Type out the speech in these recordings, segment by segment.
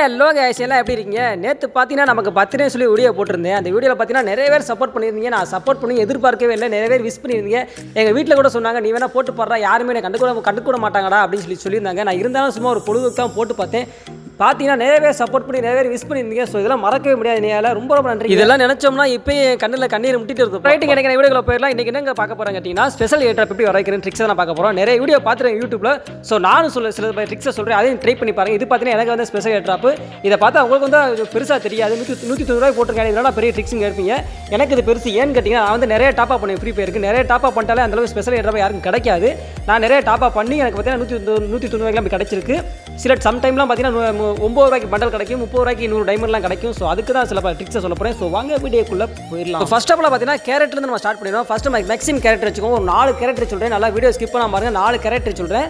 Hello guys, எல்லாம் எப்படி இருக்கீங்க? நேற்று பார்த்தீங்கன்னா நமக்கு பர்த்டே சொல்லி வீடியோ போட்டிருந்தேன். அந்த வீடியோவில் பார்த்தீங்கன்னா நிறைய பேர் சப்போர்ட் பண்ணியிருந்தீங்க. நான் சப்போர்ட் பண்ணி எதிர்பார்க்கவே இல்லை. நிறைய பேர் விஷ் பண்ணியிருந்தீங்க. எங்கள் வீட்டில் கூட சொன்னாங்க, நீ வேணா போட்டு பாடுறா, யாருமே என்னை கண்டுக்கூட மாட்டாங்கடா அப்படின்னு சொல்லியிருந்தாங்க. நான் இருந்தாலும் சும்மா ஒரு பொழுதுக்கு தான் போட்டு பார்த்தேன். பார்த்தீங்கன்னா நிறைய பேர் சப்போர்ட் பண்ணி நிறைய பேர் விஷ் பண்ணியிருந்தீங்க. ஸோ இதெல்லாம் மறக்கவே முடியாது. நீங்கள ரொம்ப ரொம்ப நன்றி. இதெல்லாம் நினச்சோம்னா இப்போயே கண்ணில் கண்ணீர் முட்டிட்டு இருக்கும். ரைட்டிங் கிடைக்கிற வீடியோவில் போயிடலாம். இன்றைக்கி என்னங்க பார்க்க போகிறேன் கேட்டிங்கன்னா, ஸ்பெஷல் ஏட்ராப் எப்படி வரைக்கிறேன் ட்ரிக்ஸ் தான் பார்க்க போகிறோம். நிறைய வீடியோ பார்த்துருக்கேன் யூடியூப்பில். ஸோ நானும் சில ட்ரிக்ஸை சொல்கிறேன், அதையும் ட்ரை பண்ணி பாருங்கள். இது பார்த்தீங்கன்னா எனக்கு வந்து ஸ்பெஷல் ஏட்ராப். இதை பார்த்தா உங்களுக்கு வந்து பெருசாக தெரியாது. 190 ரூபாய் போட்டிருக்கேன். இதெல்லாம் பெரிய ட்ரிக்ஸுங்க இருப்பீங்க. எனக்கு இது பெருசு ஏன்னு கேட்டிங்கன்னா, நான் வந்து நிறைய டாப் அப் பண்ணி ஃப்ரீ ஃபயருக்கு நிறைய டாப் அப் பண்ணிட்டாலே அந்தளவுக்கு ஸ்பெஷல் ஏட்ராப் யாருக்கும் கிடைக்காது. நான் நிறைய டாப் அப் பண்ணி எனக்கு பார்த்தீங்கன்னா 190 ரூபாய்க்கு கிடைச்சிருக்கு. சில சம்டைம்லாம் பார்த்தீங்கன்னா 9 ரூபாய்க்கு பண்டல் கிடைக்கும், 30 ரூபாய்க்கு 100 டைமண்ட்லாம் கிடைக்கும். ஸோ அதுக்கு தான் சில ட்ரிக்ஸை சொல்ல போகிறேன். ஸோ வாங்க வீடியோக்குள்ளே போயிடலாம். ஃபர்ஸ்ட் ஆஃப் ஆல் பார்த்தீங்கன்னா கேரக்டர்லேருந்து நம்ம ஸ்டார்ட் பண்ணிடுவோம். ஃபர்ஸ்ட் மேக்ஸிம் கேரக்டர் வச்சுக்கோங்க. ஒரு 4 கேரக்டர் சொல்கிறேன். நல்லா வீடியோ ஸ்கிப் பண்ணாம பாருங்க. 4 கேரக்டர் சொல்கிறேன்.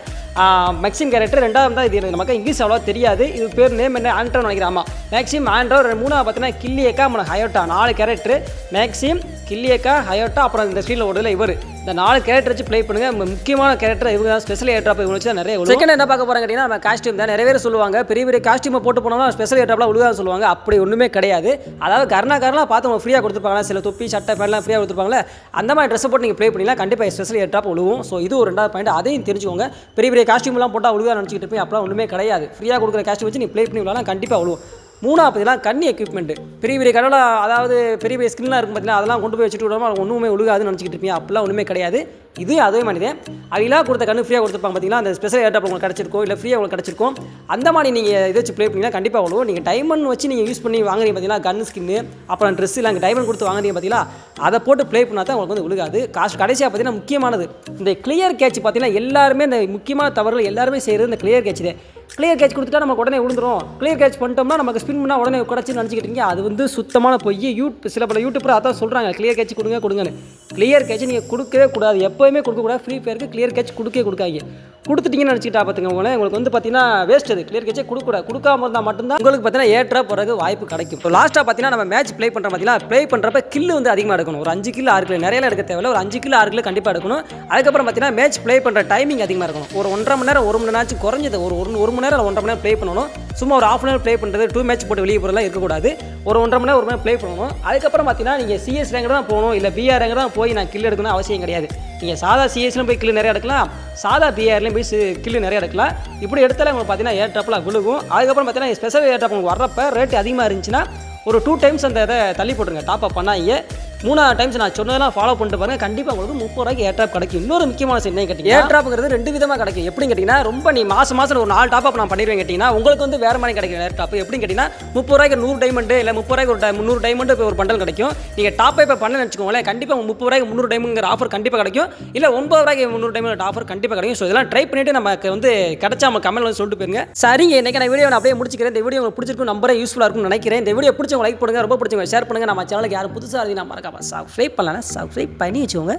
Maxim character. ரெண்டாவது தான் இது நமக்கு இங்கிலீஷ் அவ்வளோ தெரியாது. இது பேர் நேம் என்ன, ஆண்ட்ரோன்னு நினைக்கிறேன். ஆமாம், மேக்ஸிம் ஆண்ட்ரோ. 3ஆவது பார்த்தீங்கன்னா கில்லியக்கா, ஹயோட்டா. 4 கேரக்டர். மேக்ஸிம், கில்லியக்கா, ஹயோட்டா, அப்புறம் இந்த ஸ்க்ரீனில் ஓடுதில் இவர். இந்த 4 கேரக்டர் வச்சு ப்ளே பண்ணுங்கள். முக்கியமான கேரக்டர் இவங்க தான். ஸ்பெஷல் ஏட்ராப் இவங்க வச்சு தான் நிறைய. செகண்ட் என்ன பார்க்க போகிறாங்க கேட்டிங்கன்னா, நம்ம காஸ்டியூம் தான். நிறைய பேர் சொல்லுவாங்க பெரிய பெரிய காஸ்டியூமை போட்டு போனோம்னா ஸ்பெஷல் ஏட்ராப்லாம் உழுகாது சொல்லுவாங்க. அப்படி ஒன்றுமே கிடையாது. அதாவது கர்ணாலாம் பார்த்து அவங்க ஃப்ரீயாக கொடுத்துருப்பாங்க. சில தொப்பி சட்டை பேண்ட்லாம் ஃப்ரீயாக கொடுத்துருப்பாங்களே, அந்த மாதிரி ட்ரெஸ்ஸை போட்டு நீங்கள் ப்ளே பண்ணிங்கன்னா கண்டிப்பாக ஸ்பெஷல் ஏட்ராப் உழுவும். ஸோ இது ஒரு 2வது பாயிண்ட். அதையும் தெரிஞ்சுக்கோங்க. பெரிய பெரிய காஸ்டியூம்லாம் போட்டால் உழுகாது நினச்சிக்கிட்டு இருப்பேன். அப்பலாம் ஒன்றுமே கிடையாது. ஃப்ரீயாக கொடுக்குற காஸ்டியூம் வச்சு நீ ப்ளே பண்ணி விடலாம், கண்டிப்பாக உழுவும். 3ஆவது பார்த்தீங்கன்னா கண்ணி எக்யூப்மெண்ட். பெரிய பெரிய கடவுளை, அதாவது பெரிய பெரிய ஸ்கின்லாம் இருக்கும் பார்த்தீங்கன்னா, அதெல்லாம் கொண்டு போய் வச்சுட்டு விடாமல் ஒன்றுமே ஒழுகாதுன்னு நினச்சிக்கிட்டு இருப்பீங்க. அப்பெல்லாம் ஒன்றுமே கிடையாது. இது அதே மாதிரி தான். அவங்களா கொடுத்த கண்ணு ஃப்ரீயாக கொடுத்துருப்பாங்க பார்த்தீங்கன்னா, அந்த ஸ்பெஷல் ஏட்ராப் உங்களுக்கு கிடச்சிருக்கோம், இல்லை ஃப்ரீயாக உங்களுக்கு கிடச்சிருக்கும். அந்த மாதிரி நீங்கள் இதை வச்சு ப்ளே பண்ணிங்கன்னா கண்டிப்பாக விழுவும். நீங்கள் டைமண்ட் வச்சு நீங்கள் யூஸ் பண்ணி வாங்குறீங்க பார்த்தீங்கன்னா, கன் ஸ்கின்னு, அப்புறம் ட்ரெஸ் இல்லை, அங்கே டைமண்ட் கொடுத்து வாங்குறீங்க பார்த்தீங்களா, அதை போட்டு ப்ளே பண்ணால் தான் உங்களுக்கு வந்து விழுகாது. கடைசியாக பார்த்தீங்கன்னா முக்கியமானது இந்த கிளியர் கேட்ச். பார்த்தீங்கன்னா எல்லாருமே இந்த முக்கியமான தவறுகள் எல்லாருமே செய்கிறது இந்த கிளியர் கேட்ச் தான். கிளியர் கேட்ச் கொடுத்துட்டா நமக்கு உடனே விழுந்துரும். கிளியர் கேட்ச் பண்ணிட்டோம்னா நமக்கு ஸ்பின் பண்ணால் உடனே கிடச்சின்னு நினச்சிக்கிட்டீங்க. அது வந்து சுத்தமான பொய். சில பல யூடியூபர் அதான் சொல்கிறாங்க, கிளியர் கேட்ச் கொடுங்கன்னு. கிளியர் கேட்ச் நீங்கள் கொடுக்கவே கூடாது. எப்போயுமே கொடுக்கக்கூடாது. ஃப்ரீ ஃபயருக்கு கிளியர் கேட்ச் கொடுக்காங்க. கொடுத்துட்டீங்கன்னு நினச்சிக்கிட்டா பார்த்துங்க உங்களுக்கு வந்து பார்த்தீங்கன்னா வேஸ்ட். அது கிளியர் கேட்சே கொடுக்கூடாது. கொடுக்காம இருந்தால் மட்டும்தான் உங்களுக்கு பார்த்தீங்கன்னா ஏட்ராப் போகிறதுக்கு வாய்ப்பு கிடைக்கும். இப்போ லாஸ்ட்டாக பார்த்தீங்கன்னா நம்ம மேட்ச் ப்ளே பண்ணுற பார்த்தீங்கன்னா, ப்ளே பண்ணுறப்ப கில்லு வந்து அதிகமாக எடுக்கணும். ஒரு 5 கிலோ 6 கிலோ நிறைய எடுக்க தேவையில்ல. ஒரு 5 கிலோ 6 கிலோ கண்டிப்பாக எடுக்கணும். அதுக்கப்புறம் பார்த்தீங்கன்னா மேட்ச் ப்ளே பண்ணுற டைமிங் அதிகமாக இருக்கணும். ஒரு 1.5 மணி நேரம் 1 மணி நேரம் குறைஞ்சது. ஒரு மணி நேரம் 1.5 மணி நேரம் ப்ளே பண்ணணும். சும்மா ஒரு ½ மணி நேரம் ப்ளே பண்ணுறது, 2 மேட்ச் போட்டு வெளியே போகிறதுலாம் இருக்கக்கூடாது. ஒரு 1.5 மணி நேரம் 1 மணி நேரம் ப்ளே பண்ணணும். அதுக்கப்புறம் பார்த்தீங்கன்னா நீங்கள் சிஎஸ் ரேங்க் தான் போகணும், இல்லை பிஆர் ரேங்க் தான் போய் நான் கில் எடுக்கணும் அவசியம் கிடையாது. நீங்கள் சாதா சிஎஸ்லையும் போய் கில்லு நிறைய எடுக்கலாம், சாதா பிஆர்லையும் போய் கில்லு நிறைய எடுக்கலாம். இப்படி எடுத்தாலே உங்களுக்கு பார்த்தீங்கன்னா ஏட்ராப்லாம் விழுகும். அதுக்கப்புறம் பார்த்தீங்கன்னா ஸ்பெஷல் ஏட்ராப் உங்களுக்கு வர்றப்ப ரேட் அதிகமாக இருந்துச்சுன்னா ஒரு 2 டைம்ஸ் அந்த இதை தள்ளி போட்டுருங்க. டாப் அப் பண்ணாங்க 3ஆவது டைம்ஸ் நான் சொன்னதெல்லாம் ஃபாலோ பண்ணிட்டு பாருங்க. கண்டிப்பாக உங்களுக்கு 30 ரூபாய்க்கு ஏட்ராப் கிடைக்கும். இன்னொரு முக்கியமான விஷயம் என்ன கேட்டிங்கன்னா, ஏட்ராப்ங்கிறது 2 விதமாக கிடைக்கும். எப்படின்னு கேட்டிங்கன்னா, ரொம்ப நீ மாதம் ஒரு 4 டாப் அப் நான் பண்ணிடுவேன் கேட்டிங்கன்னா, உங்களுக்கு வந்து வேறு மாதிரி கிடைக்கும் ஏட்ராப். எப்படின்னு கேட்டிங்கன்னா, 30 ரூபாய்க்கு 100 டைமண்ட், இல்லை 30 ரூபாய்க்கு ஒரு 300 டைமண்ட் இப்போ ஒரு பண்டல் கிடைக்கும். நீங்கள் டாப் இப்போ பண்ண நினச்சிக்கோங்களேன், கண்டிப்பாக 30 ரூபாய்க்கு 300 டைமண்ட்ங்கிற ஆஃபர் கண்டிப்பாக கிடைக்கும். இல்லை 9 ரூபாய்க்கு 300 டைமண்ட் ஆஃபர் கண்டிப்பாக கிடைக்கும். ஸோ இதெல்லாம் ட்ரை பண்ணிவிட்டு நமக்கு வந்து கிடைச்சா நம்ம கமெண்ட் வந்து சொல்லிட்டு போயிருங்க. சரிங்க, இன்றைக்கி நான் வீடியோ அப்படியே முடிச்சுக்கிறேன். இந்த வீடியோ உங்களுக்கு பிடிச்சிருக்கும், நம்பரே யூஸ்ஃபுல்லாக இருக்கும்னு நினைக்கிறேன். இந்த வீடியோ பிடிச்சவங்க லைக் பண்ணுங்கள், ரொம்ப பிடிச்சவங்க ஷேர் பண்ணுங்கள். நம்ம சேனலுக்கு யாரும் புதுசாக இருந்தால் மறக்காம சப்ஸ்கிரைப் பண்ணலாம், சப்ஸ்கிரைப் பண்ணி வச்சுக்கோங்க.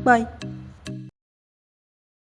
பாய்.